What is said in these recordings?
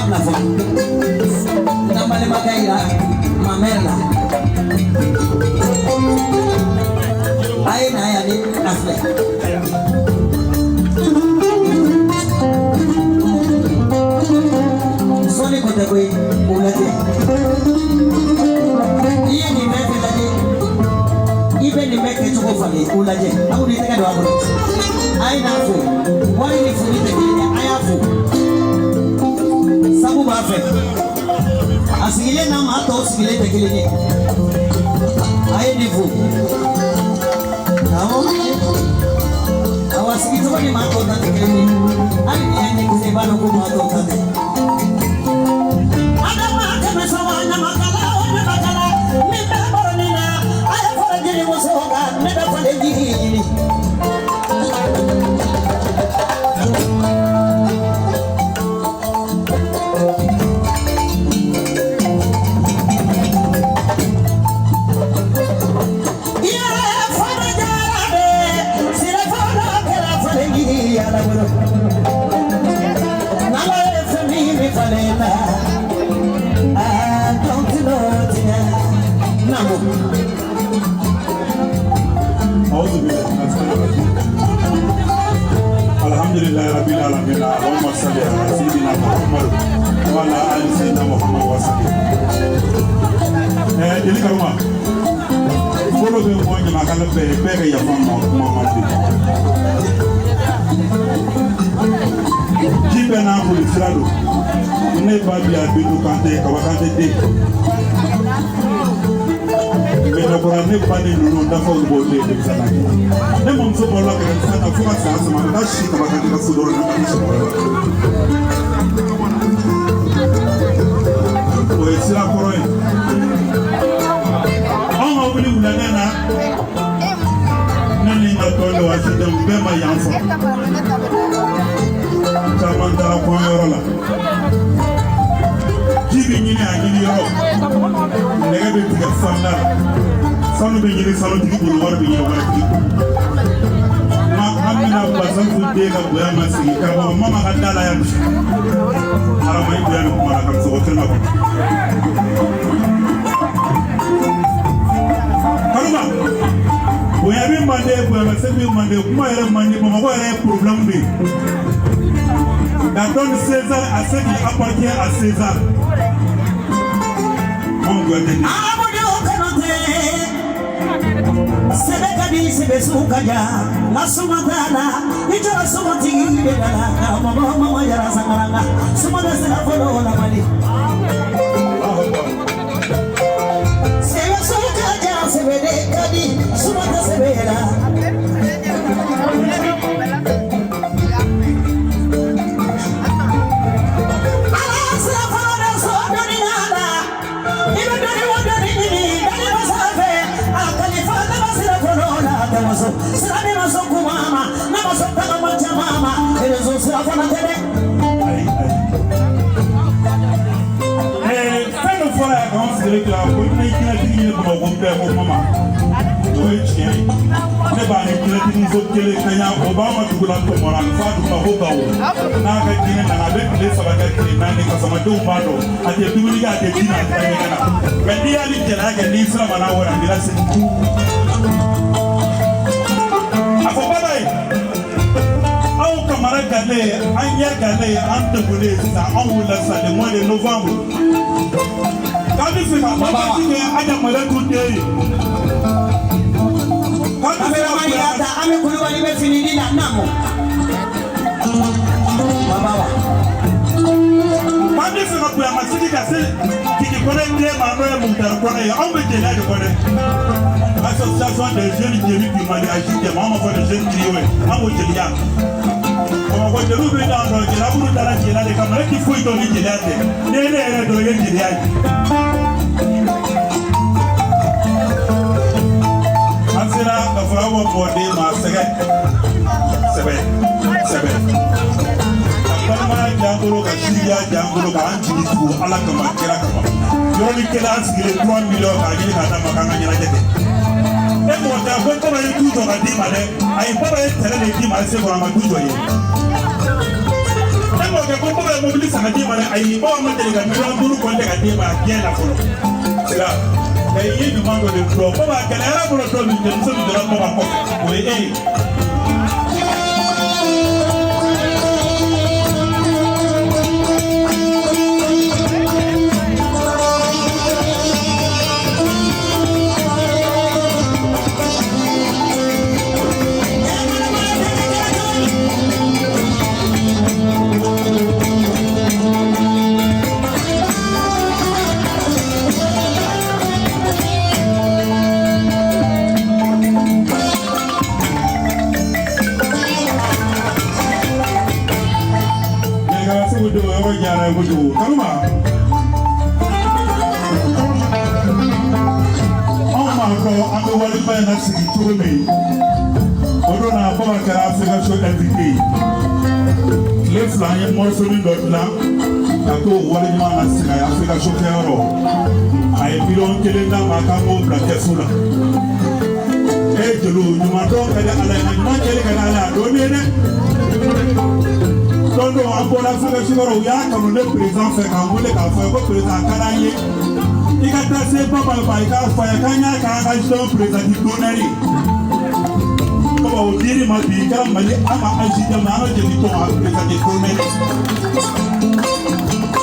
plafond. Nambale magaira mamerla. Aina ya ni afle. Soni kote kwe ulate. Iye ni meke lade. Ibe ni meke chuko fali ulaje. Aku niteka doa kote. Aina afu. Wali ni funite kile ayafu. Sabu bafe. Asigile na mato asigile tekile ni. Aye ni fu. Kamu. Awasikito ni mato tekile ni. Ali ni ene kusebano ku mato tate. Alhamdulillah rabbil alamin. Allahumma salli ala sayyidina Muhammad wa ala ali sayyidina Muhammad wa sallim. Jeli karuma. Folo be mo nyama kala be ya famo Muhammad. Jibe na ko isrado. Ne ba bi abidu kante kawakante de. Mais pour amener pas de nous d'affaires de beauté de ça. Ne m'en faut pas là que ça n'a pas ça ça m'a lâché comme quand il a sous l'eau. Oui, c'est la couronne. On a oublié la nana. Non, il n'a pas le droit de me ma yanfo. Ça m'a dans la pointe là. Qui vient ni à ni yo. Nega be tiga samna. Sanu be yiri sanu tigi bulu war be yiri war tigi. Ma amina bazan fu de ga boya masigi ka ba mama hadala ya mushi. Arama yi boya no kuma kan so tena ko. Karuma. Boya bi mande boya masigi mande kuma yere mande mama ko yere problem bi. La donne César à ce qui appartient à César. Mon Dieu de Dieu. Sebekadi sebesukaja la sumatana itoa sumati ngidala mama yara sangaranga sumada sera folo la mali sebesukaja sebekadi sumata sebera Obama to go to Moran, Fadu Hobo, Naga Gina, and I bet this about that Nani Casamado Bado, at the Dumiga at the Gina. When they are little, I can leave some an hour and that's it. Au camarade Gale, Anya Gale, Antobule, Amula, the 1 in November. That is my I am a good day. Ame kuliwa nimefinidi na namo Mabawa Mami fika kuya masiki kasi Kiki kone ndiye manoye mungtara kone ya Ombe jela di kone Association des jeunes Jérémy qui m'a dit agité Maman fa des jeunes kriwe Amo jeli ya Kama kwa jelu bina ando jela Buru dala jela de kamara ki fui doni jela de Nene ere do ye jeli ya Ansira kafurawo bode ma sege sebe Akama jangolo ka shiya jangolo ka anjini ku ala kama kera kama Yoni kela asigile 3 million ka jini ka dama kanga nyana jete E mo ta ko ko ni tujo ka di male ai baba e tere le di male se ko ma tujo ye Emo ke ko ba mo bi sana di mara ayi ba mo de ga mi ran duru ko de ga de ba bien la folo. Sira. E yi du mango de pro ba ba ka era bro to mi de so mi de ba ko. We Kaluma. Ko ando wali ba na sigi turume odo na ba ka Africa show every day le flan ye mo so ni dotla ka to wali ma na sigi Africa show kero ay bilon kele na ma ka mo bla kesula e jelo ni ma do ka ala na ma kele ka ala do ne ne tondo ambola Africa show ya ka no le president fe ka mo le ka fa ko president karaye ikata se papa ba ika fa ya kanya ka ga so president donari baba odiri ma bi ka mali ama ajida ma no je ni to president donari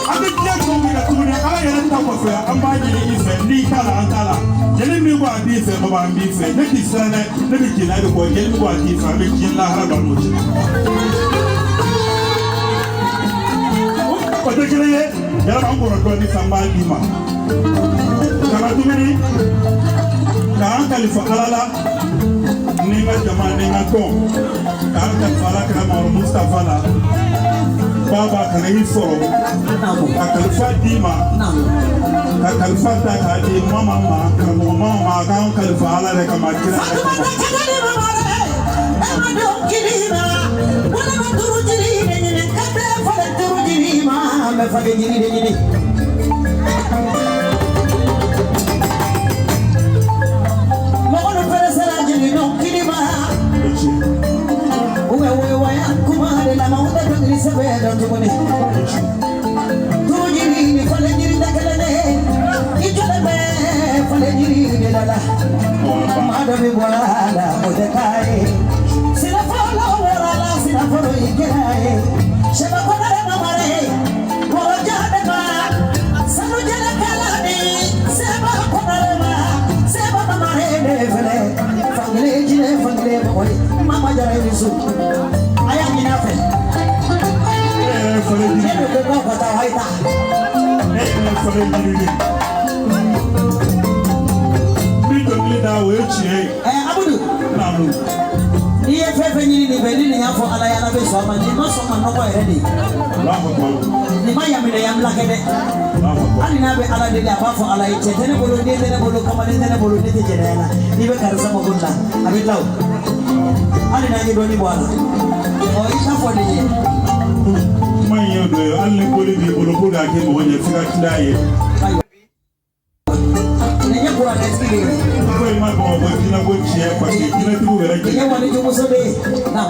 abi je ko mi ka tuni ala yele ta ko fa amba je ni ife ni kala antala jeli mi wa bi fe baba bi fe ne ki sana ne bi kila ko jeli mi wa ti fa mi kin la ha ba mo ji ko de kile ye ya ba ngoro do ni samba di ma kama tumini ka an kalifa alala ni nga jama ni nga ton ka an kalifa ala kira Maodo Mustafa la baba kana yi foro ka kalifa dima ka kalifa ta ka di mama ma ka mama ma ka an kalifa ala re kama kira Mama jara Yesu aya minafe ndio kwa kota haita bido mida wechi abudu namu iye fefe nyini ni beli ni yafo ala ya na be so ma ni no so ma no ko eredi ni ma ya mele ya mlake de ani na be ala de ya bafo ala ite tene bolo de tene bolo kama de tene bolo de tene ni be karza mo gulla abi law ani na ni doni bwana o ita fo de man yo do alle ko le bi bolo ko ga ke mo nya fika tidaye ne nya ko ana skili ko ma ko ko dina ko chie kwa ke dina tu wera ke ye wani jumu so de na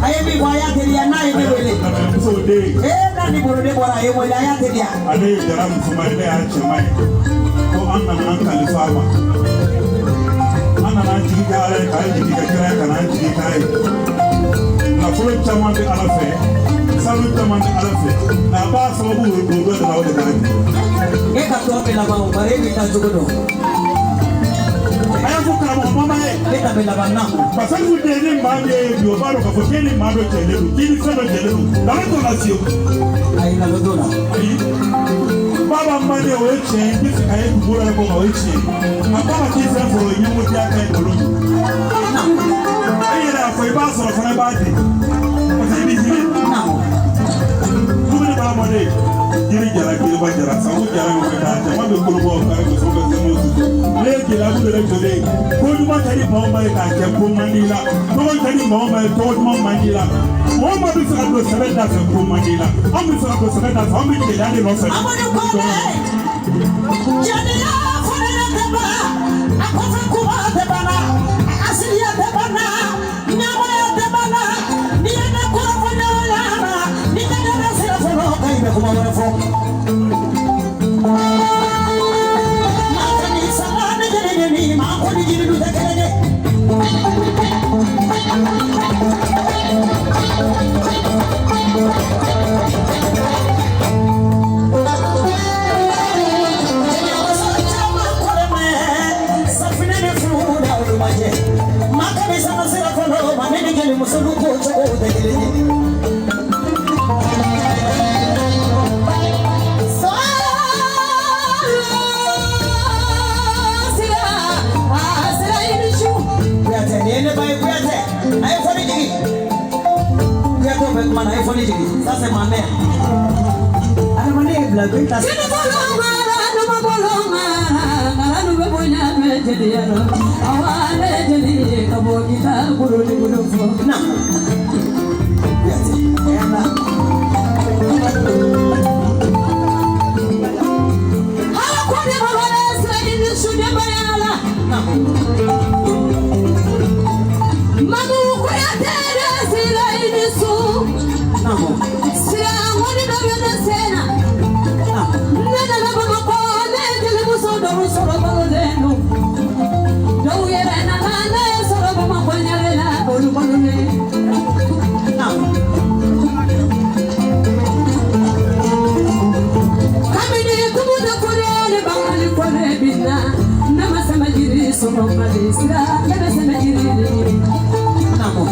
aye bi kwa ya ke dia na ye wele so de na ni bolo de bora ye mo ya ke dia ale jara mu fuma ne a chemai ko anna nan khalifa ba anna nan jigi ka ale ka jigi ka kira ka nan jigi ka na fulo chama be ala fe salu chama be ala fe na ba sababu do do da wala ka ye ka to be la ba o bare ni ta jugo aya fu ka mo mama ye ta be la ba na ba sa ku de ni ma be bi o ba ro ka fo ke ni ma do tele lu ki ni fe do tele lu da ko na si o ai na lo do na baba mmanya o eche ndi ka e buru e ko o eche akwa ki fe fo yin mo ti aka e buru ayi ra fo iba so fo na ba de o ti bi ni na kuma ni ba mo de diri jara ki ba jara sa ko jara ko da ta ma be ko bo ka ko so ko mo le ki la bu de ko de ko du ma tari ba ma ka ke ko manila ko tari ba ma to mo manila mo ma bi sa do sa da sa ko manila am bi sa ko sa da sa am bi de da ni no sa amoni ko de jadi ya fo na ta ba akofa ko ba ta ba na asili ya ta ba na nyama ya ta ba na ni na ko fo na la ni ta kuma wani fo makani sabana jene ni ma ko ni jiru da kene Sasa mame ana mane bla beta sini bolonga no bolonga nganu be bonya me jadi yaro awane jadi kabo kita guru ni guru fo na ya ti ela hala ko de babare sai ni sude bayala na mamu ko ya tere sila ini su sira wani do yo na sena nana na ba ko ne jele bu so do so ro ba le no do ye na na so ro ba ko nyale na do lu ba le kamini kumu da ko le ba ali ko le binna na ma sama jiri so ro ba le sira na ma sama jiri namo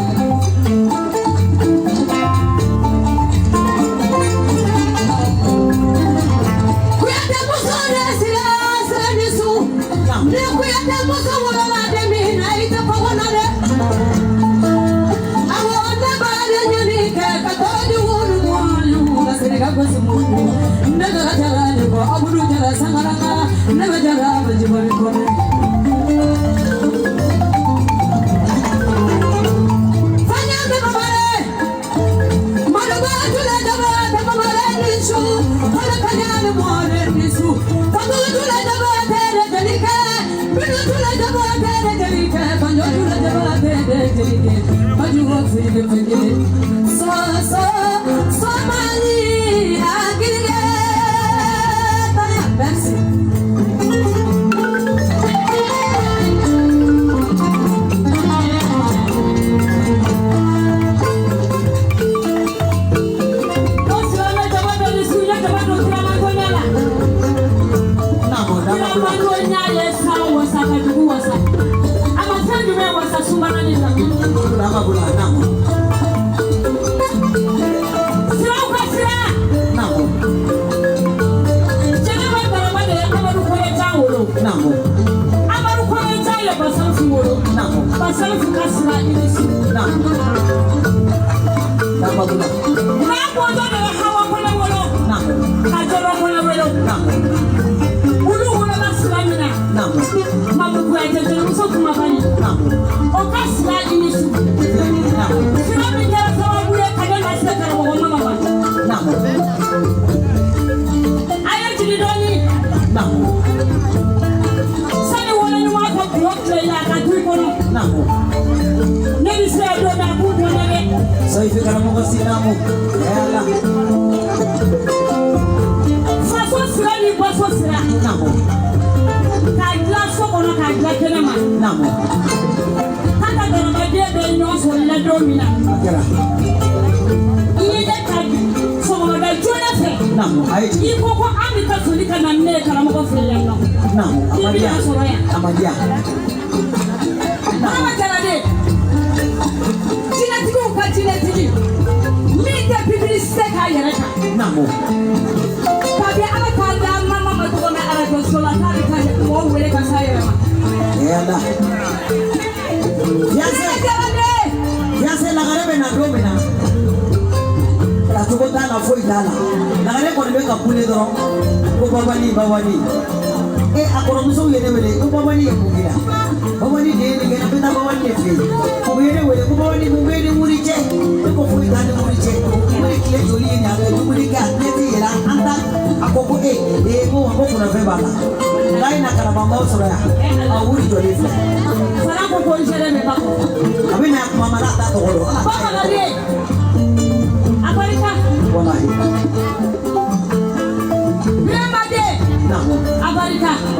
So if you can move us in Namu,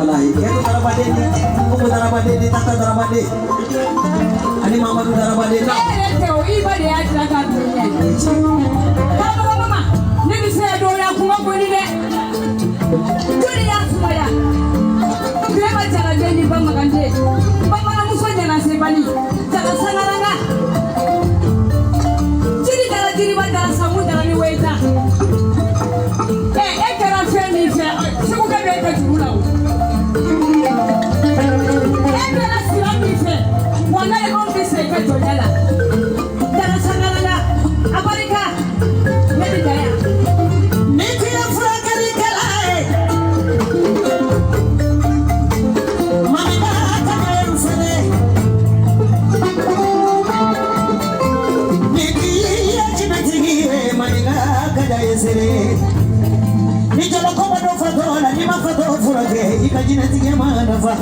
balai. Itu darabade ni, ubu darabade ni, tata darabade. Ani mama tu darabade. Teo iba dia jaga punya. Mama, ni bisa doa aku mau ni deh. Jadi yang semua. Dia macam ada ni bama kande. Bama nak musuh jangan sebani. Jangan sana langa. Jadi jangan diri jangan samu jangan ni weta. Kerana femi fe. Semoga mereka jualau. Kerana siapa ni fe. Walai orang bisa kerja jalan. Jangan sana langa. Apa mereka? Mereka jaya. Nikah frakari kelai. Ni jalo ko do fadola ni mafado furage ikajina tige manafa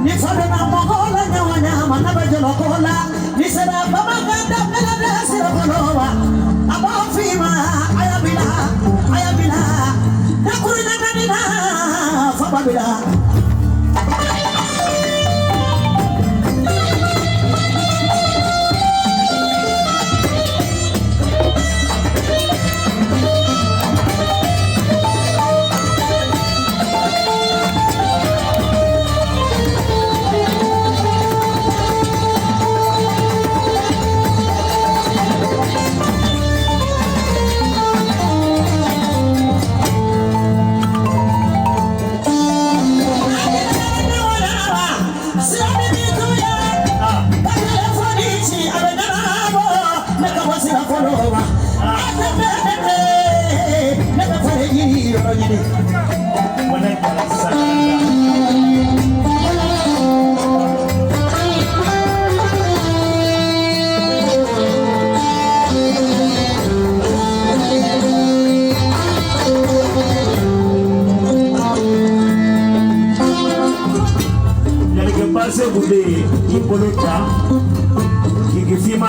ni fado na mogola na wanyama na bajolo kola ni sada baba ganda bela bela sira kolowa aba fima ayabila na kurina kanina fa babila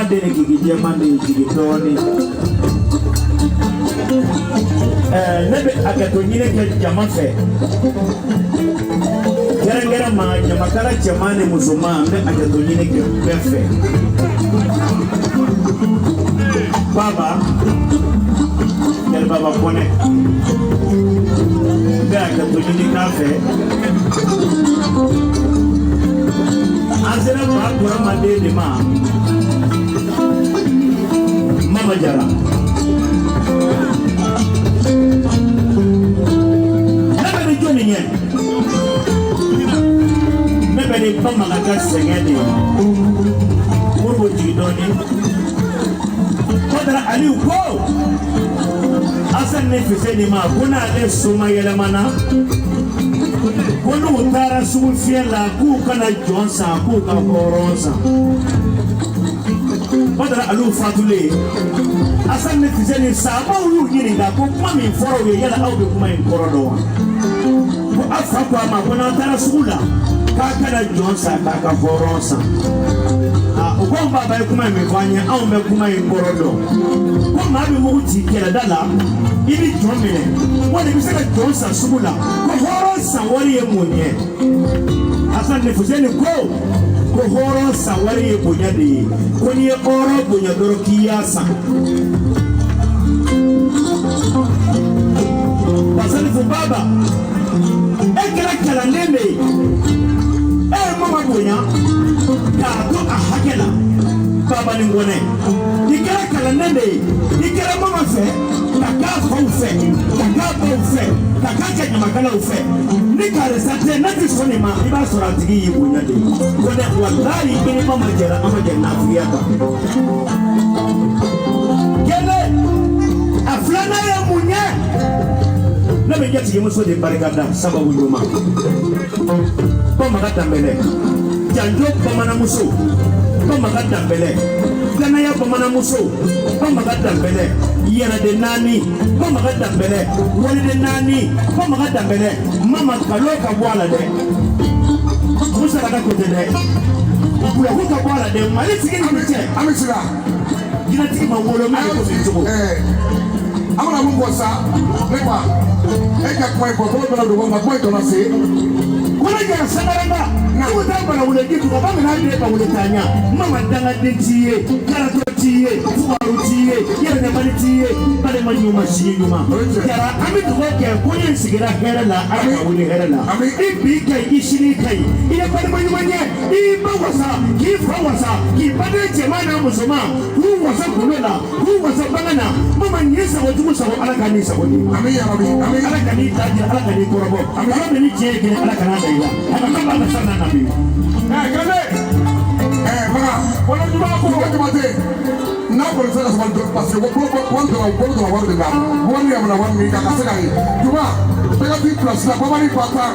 Dene kiki jamani kiki toni nebe akatonyine ke jamafe gerangera ma jamakara jamane muzuma nbe akatonyine ke befe baba yar baba kone nbe akatonyine kafe azera ba kura madede ma Mama Jara. Never be joining yet. Never be Pama Sengadi. Murbo Jidoni. Kodra Aliu Ko. Asan Nefiseni Ma, Kuna de Suma Yelamana. Kunu Utara Sumufiela, Kukana Johnson, Kuka Korosa. Badara alu fatule asan ne tijani saba ulu yini ga ko kuma min foro ye yala awbe kuma in korodo ko afa ko ma ko na tara sula ka kana jonsa ka ka foronsa o ko baba kuma min fanya awbe kuma in korodo ko ma bi mu ti kela dala ibi jomile woni bi saka jonsa sula ko foronsa wori ye munye asan ne tijani ko horo sawari ye bonya de ko ni oro bonya doro kiyasa basali fu baba ekala nende mama bonya ka to ahakela baba ni ngone ikala nende ikala mama fe taka fe taka kenya makala fe ni kare sate na tisoni ma iba sora tigi yibunya de kone wallahi ini mama jera amajenna afiyaka kele aflana ya munye na be jati muso de barikada sababu nyuma koma katambele janjo koma na muso koma katambele kana ya koma na muso koma katambele yana de nani koma katambele wali de nani koma katambele mama kaloka bwala de musa kata kote de kula huka bwala de mali tikini mche amisira gina tiki mawolo mimi ko mtuko amana mungu sa lepa eka kwa kwa kwa kwa kwa kwa kwa wala jara sabaranga na wuta bana wala gitu ba na de ba wala tanya mama danga dentiye kara totiye fuwaru tiye yere ne bali tiye bale manyuma shiyuma yara ami to ke kunyin sigira herala aka wuli herala ibi kai ishini kai ina bale manyuma nye iba wasa ki fa wasa ki bade jemana musoma hu wasa kulela hu wasa bangana mama nyesa wajumu sawo alaka ni sawo ni ami ya rabbi ami alaka ni taji alaka ni korobo alaka ni jeke alaka na daiwa alaka ba sana nabi kale mama wala duma ko wajumate na ko sala sama parce que wanda wanda wanda na wani ya mna wani ka kasaka ni duma pega di plus na kwa mani pata